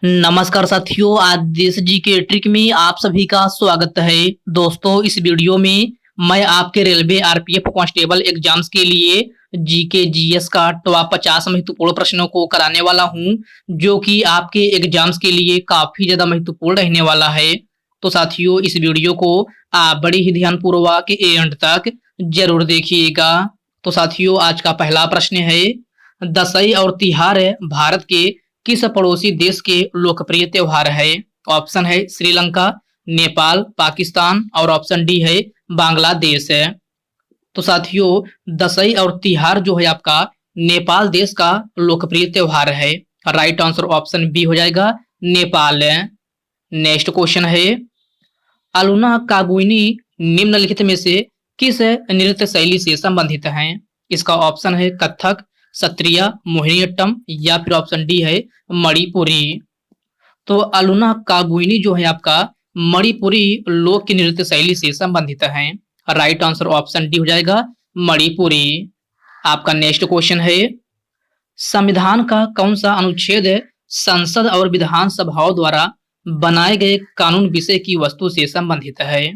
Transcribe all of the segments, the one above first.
नमस्कार साथियों, आज देश जी के ट्रिक में आप सभी का स्वागत है। दोस्तों, इस वीडियो में मैं आपके रेलवे आरपीएफ कांस्टेबल एग्जाम्स के लिए जीके जीएस का टॉप 50 महत्वपूर्ण प्रश्नों को कराने वाला हूं, जो कि आपके एग्जाम्स के लिए काफी ज्यादा महत्वपूर्ण रहने वाला है। तो साथियों, इस वीडियो को आप बड़ी ही ध्यानपूर्वक एंड तक जरूर देखिएगा। तो साथियों, आज का पहला प्रश्न है, दशई और तिहार भारत के किस पड़ोसी देश के लोकप्रिय त्योहार है? ऑप्शन है श्रीलंका, नेपाल, पाकिस्तान और ऑप्शन डी है बांग्लादेश है। तो साथियों, दशई और तिहार जो है आपका नेपाल देश का लोकप्रिय त्योहार है। राइट आंसर ऑप्शन बी हो जाएगा, नेपाल है। नेक्स्ट क्वेश्चन है, अलुना कागुइनी निम्नलिखित में से किस नृत्य शैली से संबंधित हैं? इसका ऑप्शन है कथक, सत्रिय, मोहिनीअट्टम या फिर ऑप्शन डी है मणिपुरी। तो अलुना कागुइनी जो है आपका मणिपुरी लोक नृत्य शैली से संबंधित है। राइट आंसर ऑप्शन डी हो जाएगा मणिपुरी। आपका नेक्स्ट क्वेश्चन है, संविधान का कौन सा अनुच्छेद संसद और विधानसभाओं द्वारा बनाए गए कानून विषय की वस्तु से संबंधित है?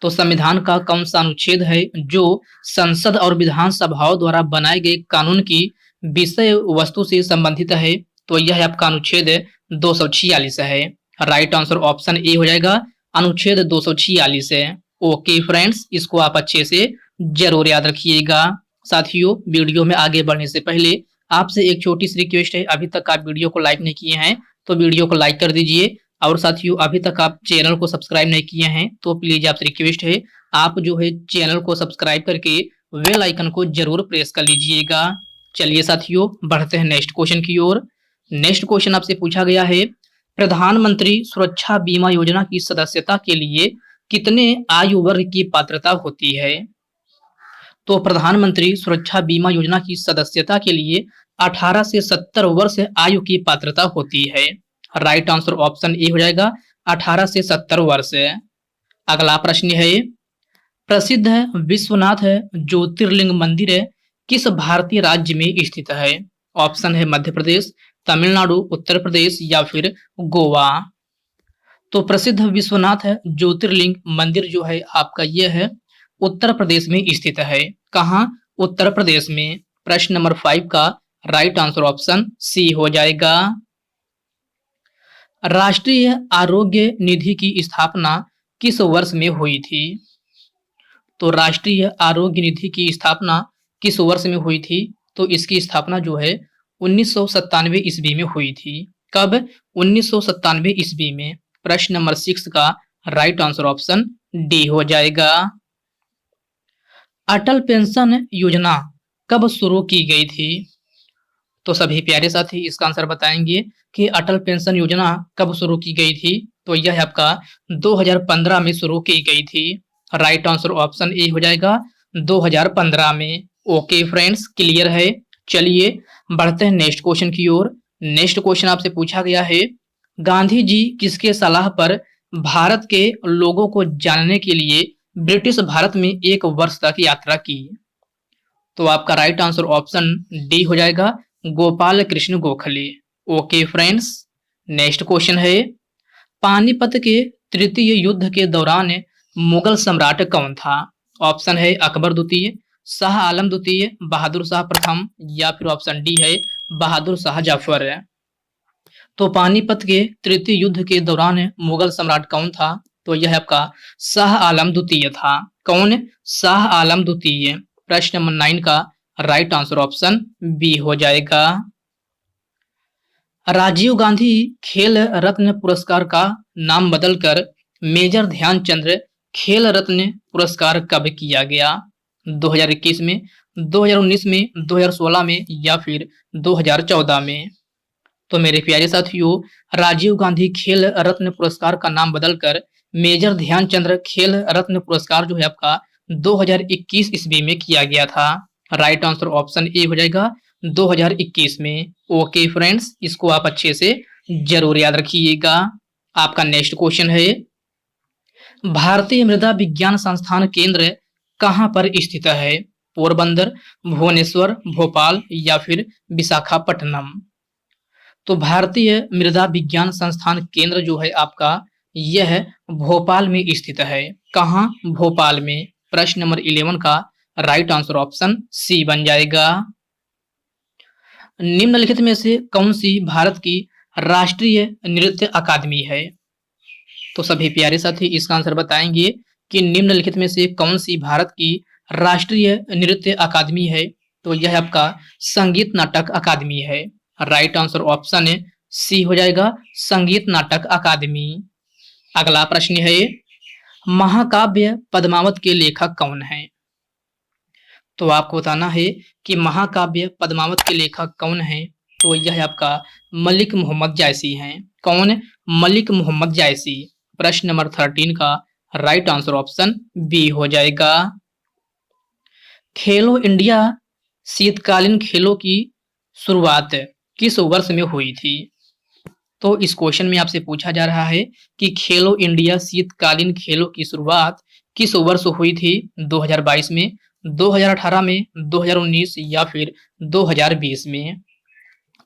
तो संविधान का कौन सा अनुच्छेद है जो संसद और विधानसभाओं द्वारा बनाए गए कानून की विषय वस्तु से संबंधित है? तो यह है आपका अनुच्छेद 246 है। राइट आंसर ऑप्शन ए हो जाएगा, अनुच्छेद 246 है। ओके फ्रेंड्स, इसको आप अच्छे से जरूर याद रखिएगा। साथियों, वीडियो में आगे बढ़ने से पहले आपसे एक छोटी सी रिक्वेस्ट है, अभी तक आप वीडियो को लाइक नहीं किए हैं तो वीडियो को लाइक कर दीजिए। और साथियों, अभी तक आप चैनल को सब्सक्राइब नहीं किए हैं तो प्लीज आपसे रिक्वेस्ट है, आप जो है चैनल को सब्सक्राइब करके बेल आइकन को जरूर प्रेस कर लीजिएगा। चलिए साथियों, बढ़ते हैं नेक्स्ट क्वेश्चन की ओर। नेक्स्ट क्वेश्चन आपसे पूछा गया है, प्रधानमंत्री सुरक्षा बीमा योजना की सदस्यता के लिए कितने आयु वर्ग की पात्रता होती है? तो प्रधानमंत्री सुरक्षा बीमा योजना की सदस्यता के लिए 18 से 70 वर्ष आयु की पात्रता होती है। राइट आंसर ऑप्शन ए हो जाएगा, 18 से 70 वर्ष। अगला प्रश्न है, प्रसिद्ध विश्वनाथ ज्योतिर्लिंग मंदिर किस भारतीय राज्य में स्थित है? ऑप्शन है मध्य प्रदेश, तमिलनाडु, उत्तर प्रदेश या फिर गोवा। तो प्रसिद्ध विश्वनाथ ज्योतिर्लिंग मंदिर जो है आपका यह है उत्तर प्रदेश में स्थित है। कहाँ? उत्तर प्रदेश में। प्रश्न नंबर 5 का राइट आंसर ऑप्शन सी हो जाएगा। राष्ट्रीय आरोग्य निधि की स्थापना किस वर्ष में हुई थी? तो राष्ट्रीय आरोग्य निधि की स्थापना किस वर्ष में हुई थी? तो इसकी स्थापना जो है 1997 ईस्वी में हुई थी। कब? 1997 ईस्वी में। प्रश्न नंबर 6 का राइट आंसर ऑप्शन डी हो जाएगा। अटल पेंशन योजना कब शुरू की गई थी? तो सभी प्यारे साथी इसका आंसर बताएंगे कि अटल पेंशन योजना कब शुरू की गई थी। तो यह आपका 2015 में शुरू की गई थी। राइट आंसर ऑप्शन ए हो जाएगा, 2015 में। ओके फ्रेंड्स, क्लियर है। चलिए बढ़ते हैं नेक्स्ट क्वेश्चन की ओर। नेक्स्ट क्वेश्चन आपसे पूछा गया है, गांधी जी किसके सलाह पर भारत के लोगों को जानने के लिए ब्रिटिश भारत में 1 वर्ष तक यात्रा की? तो आपका राइट आंसर ऑप्शन डी हो जाएगा, Gopal Krishna Gokhale. Okay friends, next question है, पानीपत के तृतीय युद्ध के दौरान मुगल सम्राट कौन था? ऑप्शन है अकबर द्वितीय, शाह आलम द्वितीय, बहादुर शाह प्रथम या फिर ऑप्शन डी है बहादुर शाह जफर। तो पानीपत के तृतीय युद्ध के दौरान मुगल सम्राट कौन था? तो यह आपका शाह आलम द्वितीय था। कौन? शाह आलम द्वितीय। प्रश्न नंबर 9 का राइट आंसर ऑप्शन बी हो जाएगा। राजीव गांधी खेल रत्न पुरस्कार का नाम बदलकर मेजर ध्यानचंद खेल रत्न पुरस्कार कब किया गया? 2021 में, 2019 में, 2016 में या फिर 2014 में? तो मेरे प्यारे साथियों, राजीव गांधी खेल रत्न पुरस्कार का नाम बदलकर मेजर ध्यानचंद खेल रत्न पुरस्कार जो है आपका 2021 ईस्वी में किया गया था। राइट आंसर ऑप्शन ए हो जाएगा, 2021 में। ओके फ्रेंड्स, इसको आप अच्छे से जरूर याद रखिएगा। आपका नेक्स्ट क्वेश्चन है, भारतीय मृदा विज्ञान संस्थान केंद्र कहां पर स्थित है? पोरबंदर, भुवनेश्वर, भोपाल या फिर विशाखापट्टनम? तो भारतीय मृदा विज्ञान संस्थान केंद्र जो है आपका यह भोपाल में स्थित है। कहाँ? भोपाल में। प्रश्न नंबर 11 का राइट आंसर ऑप्शन सी बन जाएगा। निम्नलिखित में से कौन सी भारत की राष्ट्रीय नृत्य अकादमी है? तो सभी प्यारे साथी इसका आंसर बताएंगे कि निम्नलिखित में से कौन सी भारत की राष्ट्रीय नृत्य अकादमी है? तो यह आपका संगीत नाटक अकादमी है। राइट आंसर ऑप्शन सी हो जाएगा, संगीत नाटक अकादमी। अगला प्रश्न है, महाकाव्य पद्मावत के लेखक कौन है? तो आपको बताना है कि महाकाव्य पद्मावत के लेखक कौन है। तो यह आपका मलिक मोहम्मद जायसी हैं। कौन? मलिक मोहम्मद जायसी। प्रश्न नंबर 13 का राइट आंसर ऑप्शन बी हो जाएगा। खेलो इंडिया शीतकालीन खेलों की शुरुआत किस वर्ष में हुई थी? तो इस क्वेश्चन में आपसे पूछा जा रहा है कि खेलो इंडिया शीतकालीन खेलों की शुरुआत किस वर्ष हुई थी? 2022 में, 2018 में, 2019 या फिर 2020 में?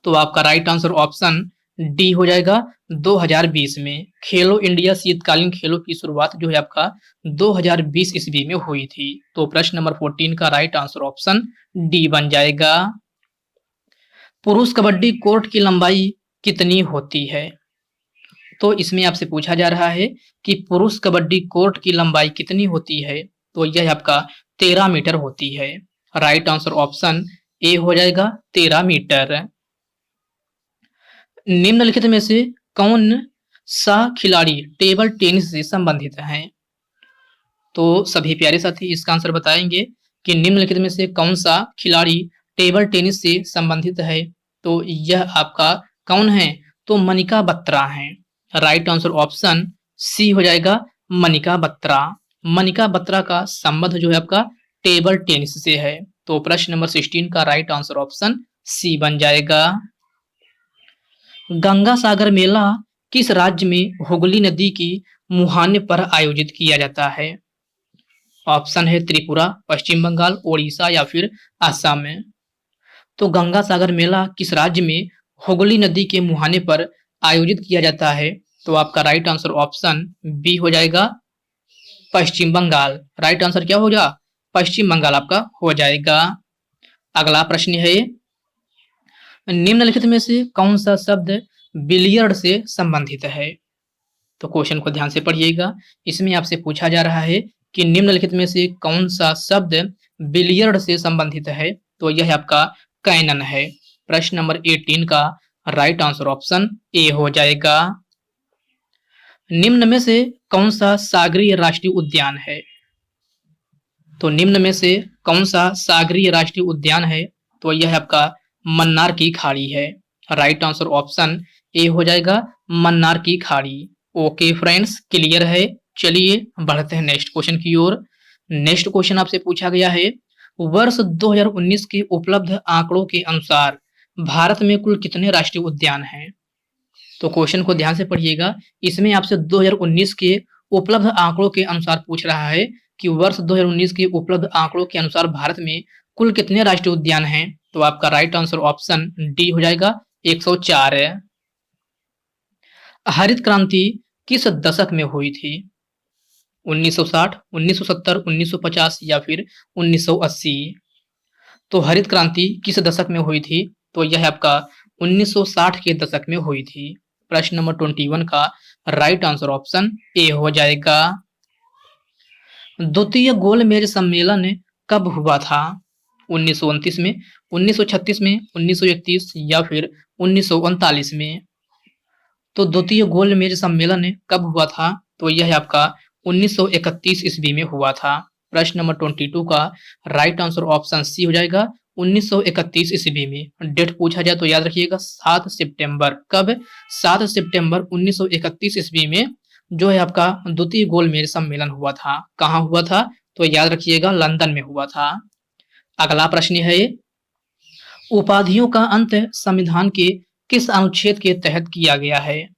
तो आपका राइट आंसर ऑप्शन डी हो जाएगा, 2020 में। खेलो इंडिया शीतकालीन खेलों की शुरुआत जो है आपका 2020 ईस्वी में हुई थी। तो प्रश्न नंबर 14 का राइट आंसर ऑप्शन डी बन जाएगा। पुरुष कबड्डी कोर्ट की लंबाई कितनी होती है? तो इसमें आपसे पूछा जा रहा है कि पुरुष कबड्डी कोर्ट की लंबाई कितनी होती है? तो यह आपका 13 मीटर होती है। राइट आंसर ऑप्शन ए हो जाएगा, 13 मीटर। निम्नलिखित में से कौन सा खिलाड़ी टेबल टेनिस से संबंधित है? तो सभी प्यारे साथी इसका आंसर बताएंगे कि निम्नलिखित में से कौन सा खिलाड़ी टेबल टेनिस से संबंधित है। तो यह आपका कौन है? तो मनिका बत्रा हैं। राइट आंसर ऑप्शन सी हो जाएगा, मनिका बत्रा। मनिका बत्रा का संबंध जो है आपका टेबल टेनिस से है। तो प्रश्न नंबर 16 का राइट आंसर ऑप्शन सी बन जाएगा। गंगा सागर मेला किस राज्य में हुगली नदी की मुहाने पर आयोजित किया जाता है? ऑप्शन है त्रिपुरा, पश्चिम बंगाल, ओडिशा या फिर असम में। तो गंगा सागर मेला किस राज्य में हुगली नदी के मुहाने पर आयोजित किया जाता है? तो आपका राइट आंसर ऑप्शन बी हो जाएगा, पश्चिम बंगाल। राइट आंसर क्या होगा? पश्चिम बंगाल आपका हो जाएगा। अगला प्रश्न है, निम्नलिखित में से कौन सा शब्द बिलियर्ड से संबंधित है? तो क्वेश्चन को ध्यान से पढ़िएगा। इसमें आपसे पूछा जा रहा है कि निम्नलिखित में से कौन सा शब्द बिलियर्ड से संबंधित है? तो यह आपका कैनन है। प्रश्न नंबर 18 का राइट आंसर ऑप्शन ए हो जाएगा। निम्न में से कौन सा सागरीय राष्ट्रीय उद्यान है? तो निम्न में से कौन सा सागरीय राष्ट्रीय उद्यान है? तो यह आपका मन्नार की खाड़ी है। राइट आंसर ऑप्शन ए हो जाएगा, मन्नार की खाड़ी। ओके फ्रेंड्स, क्लियर है। चलिए बढ़ते हैं नेक्स्ट क्वेश्चन की ओर। नेक्स्ट क्वेश्चन आपसे पूछा गया है, वर्ष 2019 के उपलब्ध आंकड़ों के अनुसार भारत में कुल कितने राष्ट्रीय उद्यान हैं? तो क्वेश्चन को ध्यान से पढ़िएगा। इसमें आपसे 2019 के उपलब्ध आंकड़ों के अनुसार पूछ रहा है कि वर्ष 2019 के उपलब्ध आंकड़ों के अनुसार भारत में कुल कितने राष्ट्रीय उद्यान हैं? तो आपका राइट आंसर ऑप्शन डी हो जाएगा, 104 है। हरित क्रांति किस दशक में हुई थी? 1960, 1970, 1950 या फिर 1980? तो हरित क्रांति किस दशक में हुई थी? तो यह आपका 1960 के दशक में हुई थी। प्रश्न नंबर 21 का राइट आंसर ऑप्शन ए हो जाएगा। द्वितीय गोलमेज सम्मेलन कब हुआ था? 1929 में, 1936 में, 1931 या फिर 1939 में? तो द्वितीय गोलमेज सम्मेलन कब हुआ था? तो यह आपका 1931 ईस्वी में हुआ था। प्रश्न नंबर 22 का राइट आंसर ऑप्शन सी हो जाएगा, 1931 ईस्वी में। डेट पूछा जाए तो याद रखिएगा 7 सितंबर। कब? 7 सितंबर 1931 ईस्वी में जो है आपका द्वितीय गोलमेज सम्मेलन हुआ था। कहाँ हुआ था? तो याद रखिएगा लंदन में हुआ था। अगला प्रश्न है, उपाधियों का अंत संविधान के किस अनुच्छेद के तहत किया गया है?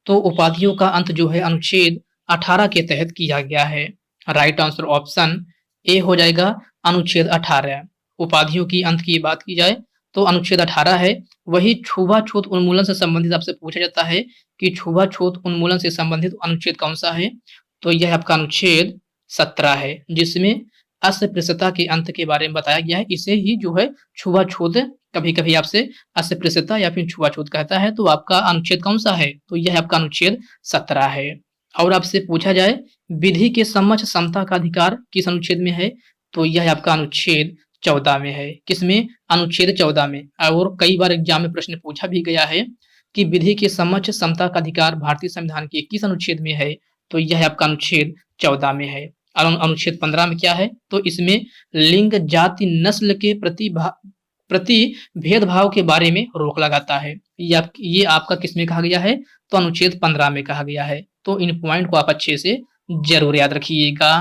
तो उपाधियों का अंत जो है अनुच्छेद 18 के तहत किया गया है। राइट आंसर ऑप्शन ए हो जाएगा, अनुच्छेद 18। उपाधियों की अंत की बात की जाए तो अनुच्छेद 18 है। वही छुआछूत उन्मूलन से संबंधित आपसे पूछा जाता है कि छुआछूत उन्मूलन से संबंधित अनुच्छेद कौन सा है, तो यह आपका अनुच्छेद 17 है, जिसमें अस्पृश्यता के अंत के बारे में बताया गया है। इसे ही जो है छुआछूत, कभी कभी आपसे अस्पृश्यता या फिर छुआछूत कहता है। तो आपका अनुच्छेद कौन सा है, तो यह आपका अनुच्छेद 17 है। और आपसे पूछा जाए विधि के समक्ष समता का अधिकार किस अनुच्छेद में है, तो यह आपका अनुच्छेद 14 में है। किसमें, अनुच्छेद 14 में। और कई बार एग्जाम में प्रश्न पूछा भी गया है कि विधि के समक्ष समता का अधिकार भारतीय संविधान के किस अनुच्छेद में है, तो यह आपका अनुच्छेद 14 में है। और अनुच्छेद 15 में क्या है, तो इसमें लिंग जाति नस्ल के प्रति भेदभाव के बारे में रोक लगाता है। ये आपका किसमें कहा गया है, तो अनुच्छेद 15 में कहा गया है। तो इन पॉइंट को आप अच्छे से जरूर याद रखिएगा।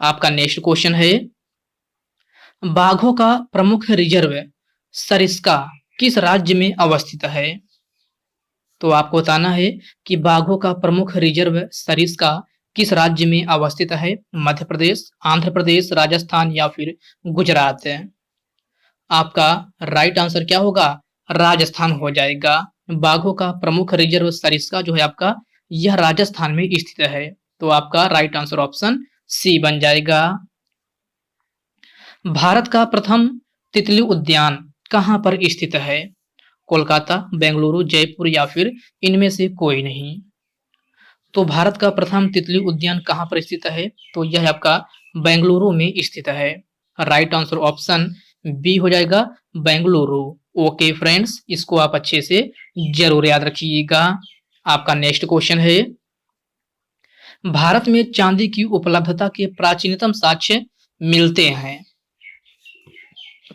आपका नेक्स्ट क्वेश्चन है, बाघों का प्रमुख रिजर्व सरिस्का किस राज्य में अवस्थित है, तो आपको बताना है कि बाघों का प्रमुख रिजर्व सरिस्का किस राज्य में अवस्थित है। मध्य प्रदेश, आंध्र प्रदेश, राजस्थान या फिर गुजरात। आपका राइट आंसर क्या होगा, राजस्थान हो जाएगा। बाघों का प्रमुख रिजर्व सरिस्का जो है आपका, यह राजस्थान में स्थित है। तो आपका राइट आंसर ऑप्शन सी बन जाएगा। भारत का प्रथम तितली उद्यान कहां पर स्थित है, कोलकाता, बेंगलुरु, जयपुर या फिर इनमें से कोई नहीं। तो भारत का प्रथम तितली उद्यान कहां पर स्थित है, तो यह आपका बेंगलुरु में स्थित है। राइट आंसर ऑप्शन बी हो जाएगा, बेंगलुरु। ओके फ्रेंड्स, इसको आप अच्छे से जरूर याद रखिएगा। आपका नेक्स्ट क्वेश्चन है, भारत में चांदी की उपलब्धता के प्राचीनतम साक्ष्य मिलते हैं,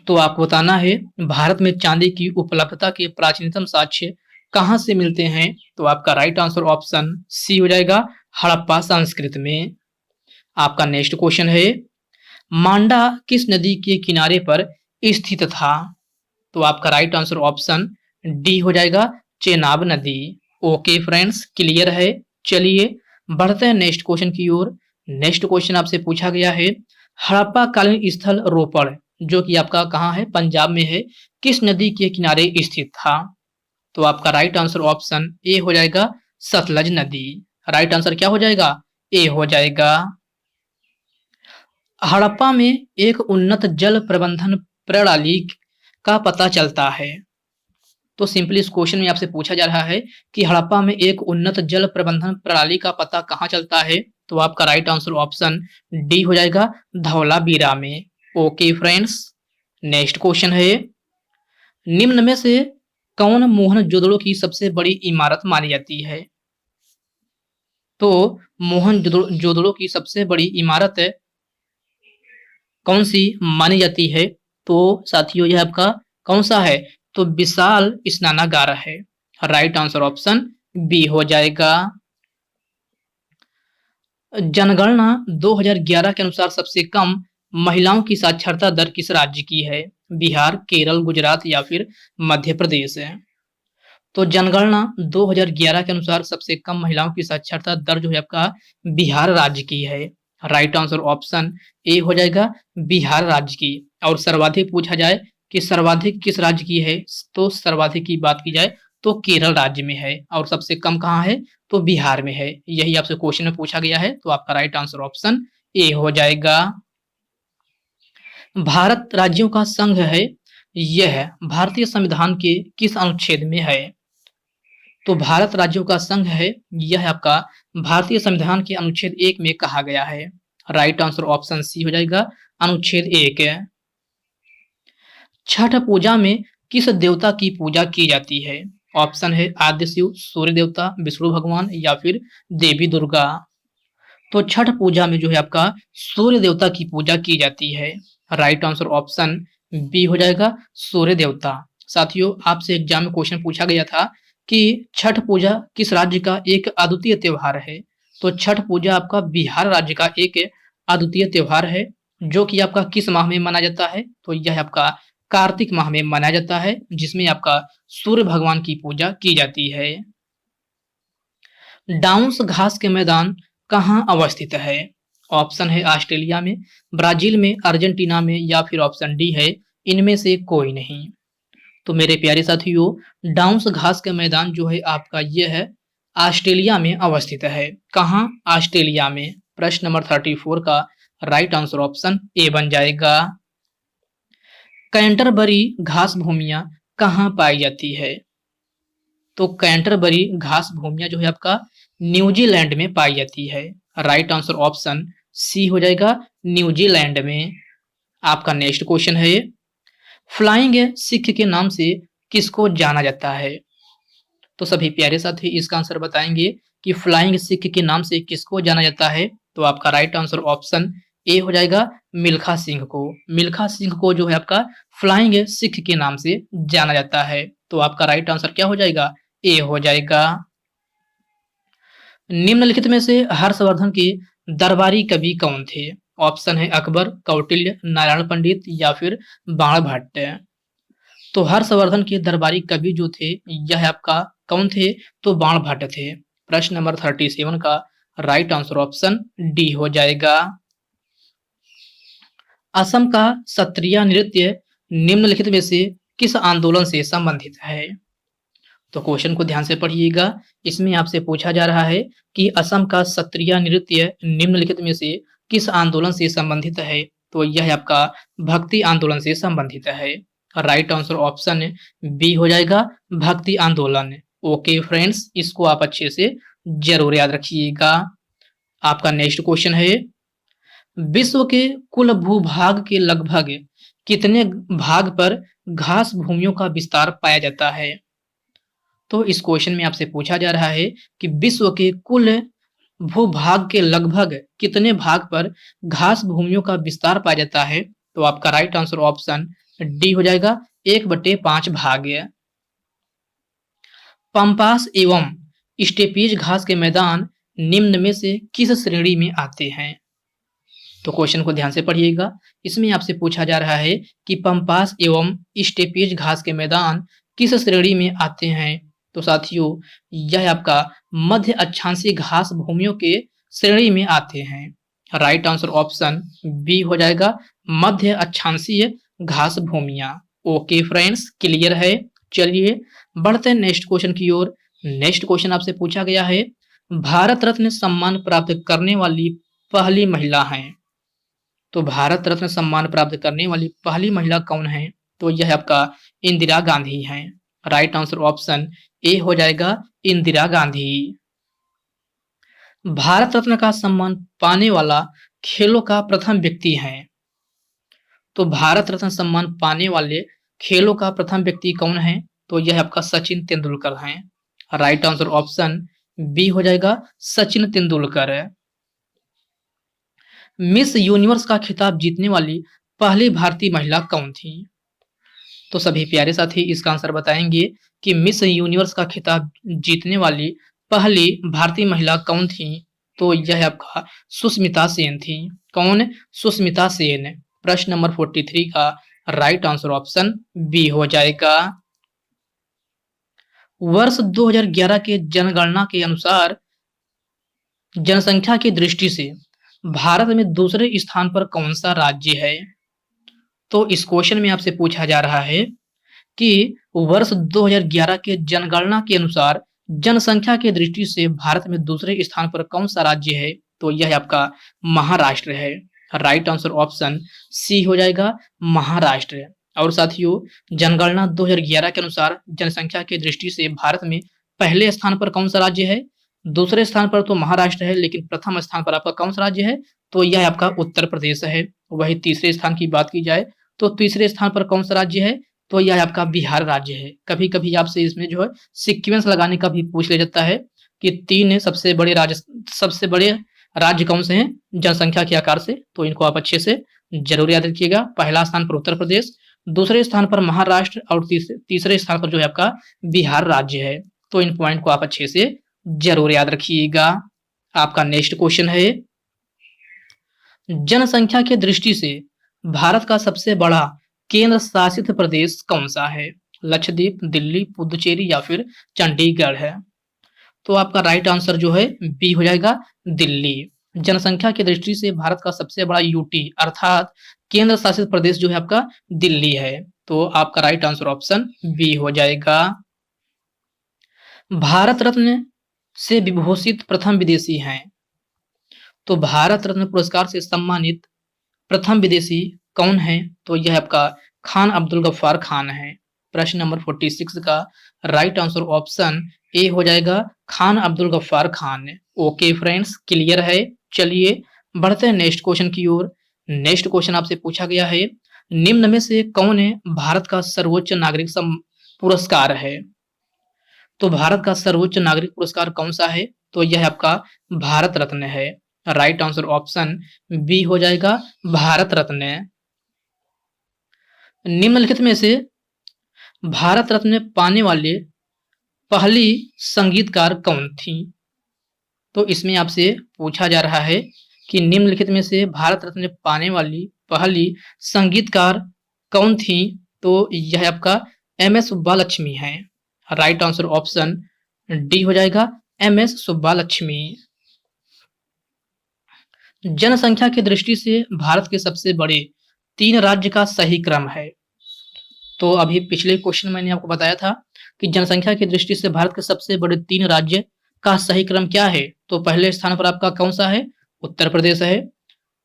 तो आपको बताना है भारत में चांदी की उपलब्धता के प्राचीनतम साक्ष्य कहां से मिलते हैं। तो आपका राइट आंसर ऑप्शन सी हो जाएगा, हड़प्पा संस्कृति में। आपका नेक्स्ट क्वेश्चन है, मांडा किस नदी के किनारे पर स्थित था, तो आपका राइट आंसर ऑप्शन डी हो जाएगा, चेनाब नदी। ओके फ्रेंड्स, क्लियर है। चलिए बढ़ते हैं नेक्स्ट क्वेश्चन की ओर। नेक्स्ट क्वेश्चन आपसे पूछा गया है, हड़प्पा कालीन स्थल रोपड़ जो कि आपका कहाँ है, पंजाब में है, किस नदी के किनारे स्थित था, तो आपका राइट आंसर ऑप्शन ए हो जाएगा, सतलज नदी। राइट आंसर क्या हो जाएगा, ए हो जाएगा। हड़प्पा में एक उन्नत जल प्रबंधन प्रणाली का पता चलता है, तो सिंपली इस क्वेश्चन में आपसे पूछा जा रहा है कि हड़प्पा में एक उन्नत जल प्रबंधन प्रणाली का पता कहाँ चलता है, तो आपका राइट आंसर ऑप्शन डी हो जाएगा, धौलावीरा में। ओके फ्रेंड्स, नेक्स्ट क्वेश्चन है, निम्न में से कौन मोहनजोदड़ो की सबसे बड़ी इमारत मानी जाती है, तो मोहनजोदड़ो की सबसे बड़ी इमारत कौन सी मानी जाती है, तो साथियों यह आपका कौन सा है, तो विशाल स्नानागार है। राइट आंसर ऑप्शन बी हो जाएगा। जनगणना 2011 के अनुसार सबसे कम महिलाओं की साक्षरता दर किस राज्य की है, बिहार, केरल, गुजरात या फिर मध्य प्रदेश है। तो जनगणना 2011 के अनुसार सबसे कम महिलाओं की साक्षरता दर जो है आपका बिहार राज्य की है। राइट आंसर ऑप्शन ए हो जाएगा, बिहार राज्य की। और सर्वाधिक पूछा जाए कि सर्वाधिक किस राज्य की है, तो सर्वाधिक की बात की जाए तो केरल राज्य में है, और सबसे कम कहाँ है, तो बिहार में है। यही आपसे क्वेश्चन में पूछा गया है, तो आपका राइट आंसर ऑप्शन ए हो जाएगा। भारत राज्यों का संघ है, यह भारतीय संविधान के किस अनुच्छेद में है, तो भारत राज्यों का संघ है, यह आपका भारतीय संविधान के अनुच्छेद 1 में कहा गया है। राइट आंसर ऑप्शन सी हो जाएगा, अनुच्छेद 1। छठ पूजा में किस देवता की पूजा की जाती है, ऑप्शन है आद्य शिव, सूर्य देवता, विष्णु भगवान या फिर देवी दुर्गा। तो छठ पूजा में जो है आपका सूर्य देवता की पूजा की जाती है। राइट आंसर ऑप्शन बी हो जाएगा, सूर्य देवता। साथियों आपसे एग्जाम में क्वेश्चन पूछा गया था कि छठ पूजा किस राज्य का एक अद्वितीय त्योहार है, तो छठ पूजा आपका बिहार राज्य का एक अद्वितीय त्योहार है, जो कि आपका किस माह में मनाया जाता है, तो यह आपका कार्तिक माह में मनाया जाता है, जिसमें आपका सूर्य भगवान की पूजा की जाती है। डाउन्स घास के मैदान कहां अवस्थित है, ऑप्शन है ऑस्ट्रेलिया में, ब्राजील में, अर्जेंटीना में या फिर ऑप्शन डी है इनमें से कोई नहीं। तो मेरे प्यारे साथियों, डाउन्स घास का मैदान जो है आपका ये है ऑस्ट्रेलिया में अवस्थित है। कहाँ? ऑस्ट्रेलिया में। प्रश्न नंबर 34 का राइट आंसर ऑप्शन ए बन जाएगा। कैंटरबरी घास भूमियां कहाँ पाई जाती है? तो कैंटरबरी घास भूमियां जो है आपका न्यूजीलैंड में पाई जाती है। राइट आंसर ऑप्शन सी हो जाएगा, न्यूजीलैंड में। आपका नेक्स्ट क्वेश्चन है, फ्लाइंग सिख के नाम से किसको जाना जाता है? तो सभी प्यारे साथी इसका आंसर बताएंगे कि फ्लाइंग सिख के नाम से किसको जाना जाता है। तो आपका राइट आंसर ऑप्शन ए हो जाएगा, मिल्खा सिंह को। मिल्खा सिंह को जो है आपका फ्लाइंग सिख के नाम से जाना जाता है। तो आपका राइट आंसर क्या हो जाएगा? ए हो जाएगा। निम्नलिखित में से हर्षवर्धन के दरबारी कवि कौन थे? ऑप्शन है अकबर, कौटिल्य, नारायण पंडित या फिर बाणभट्ट। तो हर्षवर्धन के दरबारी कवि जो थे यह आपका कौन थे? तो बाणभट्ट थे। प्रश्न नंबर 37 का राइट आंसर ऑप्शन डी हो जाएगा। असम का सत्रिया नृत्य निम्नलिखित में से किस आंदोलन से संबंधित है? तो क्वेश्चन को ध्यान से पढ़िएगा। इसमें आपसे पूछा जा रहा है कि असम का सत्रिया नृत्य निम्नलिखित में से किस आंदोलन से संबंधित है? तो यह आपका भक्ति आंदोलन से संबंधित है। राइट आंसर ऑप्शन बी हो जाएगा, भक्ति आंदोलन। ओके फ्रेंड्स, इसको आप अच्छे से जरूर याद रखिएगा। आपका नेक्स्ट क्वेश्चन है, विश्व के कुल भूभाग के लगभग कितने भाग पर घास भूमियों का विस्तार पाया जाता है? तो इस क्वेश्चन में आपसे पूछा जा रहा है कि विश्व के कुल भूभाग के लगभग कितने भाग पर घास भूमियों का विस्तार पाया जाता है? तो आपका राइट आंसर ऑप्शन डी हो जाएगा, 1/5 भाग। पंपास एवं स्टेपीज घास के मैदान निम्न में से किस श्रेणी में आते हैं? तो क्वेश्चन को ध्यान से पढ़िएगा। इसमें आपसे पूछा जा रहा है कि पंपास एवं स्टेपीज घास के मैदान किस श्रेणी में आते हैं? तो साथियों, यह आपका मध्य अक्षांशीय घास भूमियों के श्रेणी में आते हैं। राइट आंसर ऑप्शन बी हो जाएगा, मध्य अक्षांशीय घास भूमियां। ओके फ्रेंड्स, क्लियर है। चलिए बढ़ते हैं नेक्स्ट क्वेश्चन की ओर। नेक्स्ट क्वेश्चन आपसे पूछा गया है, भारत रत्न सम्मान प्राप्त करने वाली पहली महिला है। तो भारत रत्न सम्मान प्राप्त करने वाली पहली महिला कौन है? तो यह आपका इंदिरा गांधी है। राइट आंसर ऑप्शन ए हो जाएगा, इंदिरा गांधी। भारत रत्न का सम्मान पाने वाला खेलों का प्रथम व्यक्ति है। तो भारत रत्न सम्मान पाने वाले खेलों का प्रथम व्यक्ति कौन है? तो यह आपका सचिन तेंदुलकर है। राइट आंसर ऑप्शन बी हो जाएगा, सचिन तेंदुलकर। मिस यूनिवर्स का खिताब जीतने वाली पहली भारतीय महिला कौन थी? तो सभी प्यारे साथी इसका आंसर बताएंगे कि मिस यूनिवर्स का खिताब जीतने वाली पहली भारतीय महिला कौन थी? तो यह आपका सुष्मिता सेन थी। कौन? सुष्मिता सेन। प्रश्न नंबर 43 का राइट आंसर ऑप्शन बी हो जाएगा। वर्ष 2011 के जनगणना के अनुसार जनसंख्या की दृष्टि से भारत में दूसरे स्थान पर कौन सा राज्य है? तो इस क्वेश्चन में आपसे पूछा जा रहा है कि वर्ष 2011 के जनगणना के अनुसार जनसंख्या की दृष्टि से भारत में दूसरे स्थान पर कौन सा राज्य है? तो यह आपका महाराष्ट्र है। राइट आंसर ऑप्शन सी हो जाएगा, महाराष्ट्र। और साथियों, जनगणना 2011 के अनुसार जनसंख्या की दृष्टि से भारत में पहले स्थान पर कौन सा राज्य है? दूसरे स्थान पर तो महाराष्ट्र है, लेकिन प्रथम स्थान पर आपका कौन सा राज्य है? तो यह आपका उत्तर प्रदेश है। वही तीसरे स्थान की बात की जाए तो तीसरे स्थान पर कौन सा राज्य है? तो यह आपका बिहार राज्य है। कभी कभी आपसे इसमें जो है सीक्वेंस लगाने का भी पूछ लिया जाता है कि तीन सबसे बड़े राज्य कौन से हैं जनसंख्या के आकार से। तो इनको आप अच्छे से जरूर याद रखिएगा। पहला स्थान पर उत्तर प्रदेश, दूसरे स्थान पर महाराष्ट्र और तीसरे स्थान पर जो है आपका बिहार राज्य है। तो इन पॉइंट को आप अच्छे से जरूर याद रखिएगा। आपका नेक्स्ट क्वेश्चन है, जनसंख्या की दृष्टि से भारत का सबसे बड़ा केंद्र शासित प्रदेश कौन सा है? लक्षद्वीप, दिल्ली, पुदुचेरी या फिर चंडीगढ़ है? तो आपका राइट आंसर जो है बी हो जाएगा, दिल्ली। जनसंख्या की दृष्टि से भारत का सबसे बड़ा यूटी अर्थात केंद्र शासित प्रदेश जो है आपका दिल्ली है। तो आपका राइट आंसर ऑप्शन बी हो जाएगा। भारत रत्न से विभूषित प्रथम विदेशी हैं। तो भारत रत्न पुरस्कार से सम्मानित प्रथम विदेशी कौन है? तो यह आपका खान अब्दुल गफ्फार खान है। प्रश्न नंबर 46 का राइट आंसर ऑप्शन ए हो जाएगा, Khan Abdul Ghaffar Khan. Okay friends, clear है। चलिए बढ़ते हैं नेक्स्ट क्वेश्चन की ओर। नेक्स्ट क्वेश्चन आपसे पूछा गया है, निम्न में से कौन है भारत का सर्वोच्च नागरिक पुरस्कार है? तो भारत का सर्वोच्च नागरिक पुरस्कार कौन सा है? तो यह आपका भारत रत्न है। राइट आंसर ऑप्शन बी हो जाएगा, भारत रत्न। निम्नलिखित में से भारत रत्न पाने वाले पहली संगीतकार कौन थी? तो इसमें आपसे पूछा जा रहा है कि निम्नलिखित में से भारत रत्न पाने वाली पहली संगीतकार कौन थी? तो यह आपका एम.एस. सुब्बालक्ष्मी है। राइट आंसर ऑप्शन डी हो जाएगा, एम.एस. सुब्बालक्ष्मी। जनसंख्या की दृष्टि से भारत के सबसे बड़े 3 राज्य का सही क्रम है। तो अभी पिछले क्वेश्चन मैंने आपको बताया था कि जनसंख्या की दृष्टि से भारत के सबसे बड़े 3 राज्य का सही क्रम क्या है? तो पहले स्थान पर आपका कौन सा है? उत्तर प्रदेश है।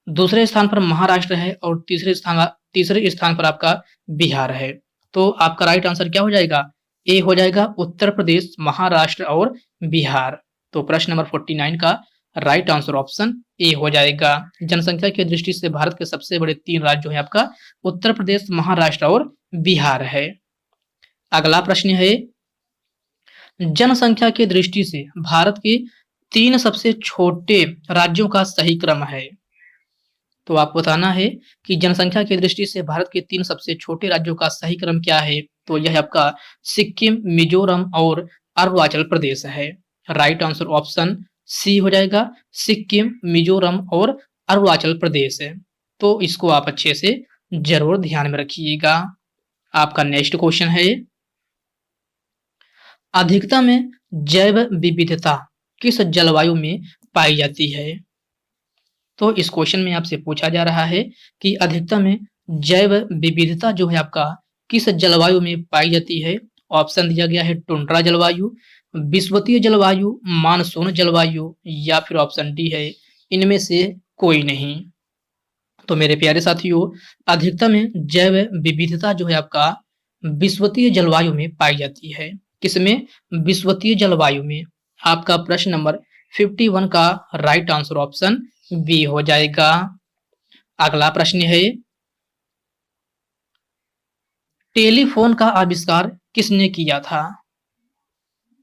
दूसरे स्थान पर महाराष्ट्र है और तीसरे स्थान पर आपका बिहार है। तो आपका राइट आंसर क्या हो जाएगा? ए हो जाएगा, उत्तर प्रदेश, महाराष्ट्र और बिहार। तो प्रश्न नंबर 49 का राइट आंसर ऑप्शन ए हो जाएगा। जनसंख्या की दृष्टि से भारत के सबसे बड़े 3 राज्य जो है आपका उत्तर प्रदेश, महाराष्ट्र और बिहार है। अगला प्रश्न है, जनसंख्या की दृष्टि से भारत के 3 सबसे छोटे राज्यों का सही क्रम है। तो आपको बताना है कि जनसंख्या की दृष्टि से भारत के 3 सबसे छोटे राज्यों का सही क्रम क्या है? तो यह आपका सिक्किम, मिजोरम और अरुणाचल प्रदेश है। राइट आंसर ऑप्शन सी हो जाएगा, सिक्किम, मिजोरम और अरुणाचल प्रदेश है। तो इसको आप अच्छे से जरूर ध्यान में रखिएगा। आपका नेक्स्ट क्वेश्चन है, अधिकतम जैव विविधता किस जलवायु में पाई जाती है? तो इस क्वेश्चन में आपसे पूछा जा रहा है कि अधिकतम जैव विविधता जो है आपका किस जलवायु में पाई जाती है? ऑप्शन दिया गया है टुंड्रा जलवायु, विषुवतीय जलवायु, मानसून जलवायु या फिर ऑप्शन डी है इनमें से कोई नहीं। तो मेरे प्यारे साथियों, अधिकतम जैव विविधता जो है आपका विषुवतीय जलवायु में पाई जाती है। किसमें? विषुवतीय जलवायु में। आपका प्रश्न नंबर 51 का राइट आंसर ऑप्शन बी हो जाएगा। अगला प्रश्न है, टेलीफोन का आविष्कार किसने किया था?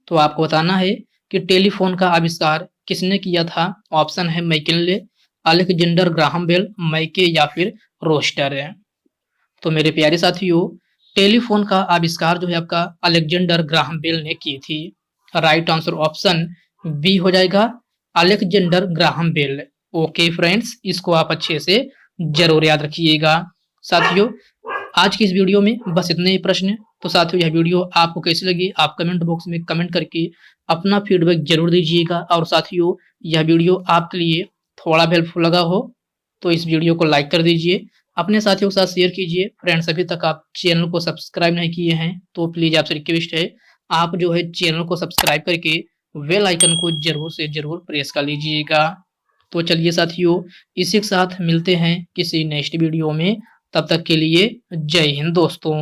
तो आपको बताना है कि टेलीफोन का आविष्कार किसने किया था। ऑप्शन है मैकिनले, अलेक्जेंडर ग्राहम बेल, मैके या फिर रोस्टर है। तो मेरे प्यारे साथियों, टेलीफोन का आविष्कार जो है आपका अलेक्जेंडर ग्राहम बेल ने की थी। राइट आंसर ऑप्शन बी हो जाएगा, Alexander Graham Bell. Okay friends, इसको आप अच्छे से जरूर याद रखिएगा। साथियों, आज की इस वीडियो में बस इतने ही प्रश्न। तो साथियों, यह वीडियो आपको कैसी लगी आप कमेंट बॉक्स में कमेंट करके अपना फीडबैक जरूर दीजिएगा। और साथियों, यह वीडियो आपके लिए थोड़ा भी हेल्पफुल लगा हो तो इस वीडियो को लाइक कर दीजिए, अपने साथियों के साथ शेयर कीजिए। फ्रेंड्स, अभी तक आप चैनल को सब्सक्राइब नहीं किए हैं तो प्लीज आपसे रिक्वेस्ट है, आप जो है चैनल को सब्सक्राइब करके बेल आइकन को जरूर से जरूर प्रेस कर लीजिएगा। तो चलिए साथियों, इसी के साथ मिलते हैं किसी नेक्स्ट वीडियो में। तब तक के लिए जय हिंद दोस्तों।